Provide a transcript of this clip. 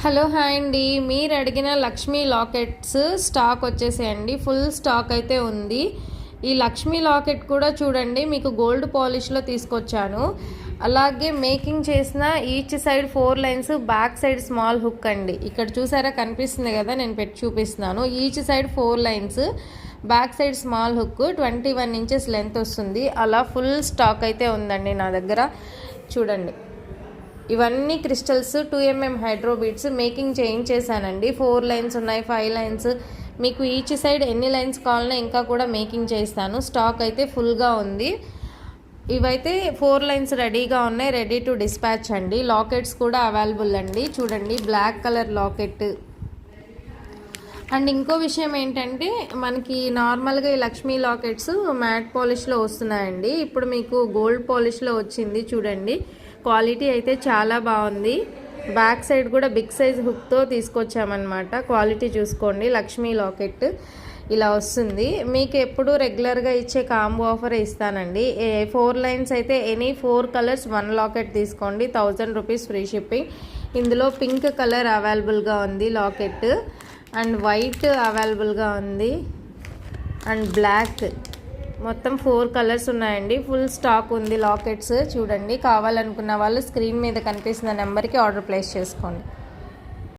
Hello hi అండి, మీరు అడిగిన లక్ష్మీ లాకెట్స్ స్టాక్ వచ్చేసేయండి. ఫుల్ స్టాక్ అయితే ఉంది. ఈ లక్ష్మీ లాకెట్ కూడా చూడండి, మీకు గోల్డ్ పాలిష్లో తీసుకొచ్చాను. అలాగే మేకింగ్ చేసిన each side 4 lines, back side small hook అండి. ఇక్కడ చూసారా, కనిపిస్తుంది కదా, నేను పెట్టి చూపిస్తున్నాను. Each side 4 lines, back side small hook, 21 inches length వస్తుంది. అలా ఫుల్ స్టాక్ అయితే ఉందండి నా దగ్గర. చూడండి, ఇవన్నీ crystals 2mm hydro beads making చేయించేసానండి. 4 లైన్స్ ఉన్నాయి, 5 లైన్స్, మీకు ఈచ్ సైడ్ ఎన్ని లైన్స్ కావాలన్నా ఇంకా కూడా మేకింగ్ చేస్తాను. స్టాక్ అయితే ఫుల్గా ఉంది. ఇవైతే 4 లైన్స్ రెడీగా ఉన్నాయి, రెడీ టు డిస్పాచ్ అండి. లాకెట్స్ కూడా అవైలబుల్ అండి. చూడండి, బ్లాక్ కలర్ లాకెట్. అండ్ ఇంకో విషయం ఏంటంటే, మనకి నార్మల్గా ఈ లక్ష్మీ లాకెట్స్ మ్యాట్ పాలిష్లో వస్తున్నాయండి. ఇప్పుడు మీకు గోల్డ్ పాలిష్లో వచ్చింది. చూడండి, క్వాలిటీ అయితే చాలా బాగుంది. బ్యాక్ సైడ్ కూడా బిగ్ సైజ్ హుక్తో తీసుకొచ్చామన్నమాట. క్వాలిటీ చూసుకోండి. లక్ష్మీ లాకెట్ ఇలా వస్తుంది. మీకు ఎప్పుడు రెగ్యులర్గా ఇచ్చే కాంబో ఆఫర్ ఇస్తానండి. 4 లైన్స్ అయితే ఎనీ 4 కలర్స్ 1 లాకెట్ తీసుకోండి. 1000 రూపీస్ ఫ్రీ షిప్పింగ్. ఇందులో పింక్ కలర్ అవైలబుల్గా ఉంది లాకెట్, అండ్ వైట్ అవైలబుల్గా ఉంది, అండ్ బ్లాక్. మొత్తం 4 కలర్స్ ఉన్నాయండి. ఫుల్ స్టాక్ ఉంది లాకెట్స్. చూడండి, కావాలనుకున్న వాళ్ళు స్క్రీన్ మీద కనిపిస్తున్న నెంబర్కి ఆర్డర్ ప్లేస్ చేసుకోండి.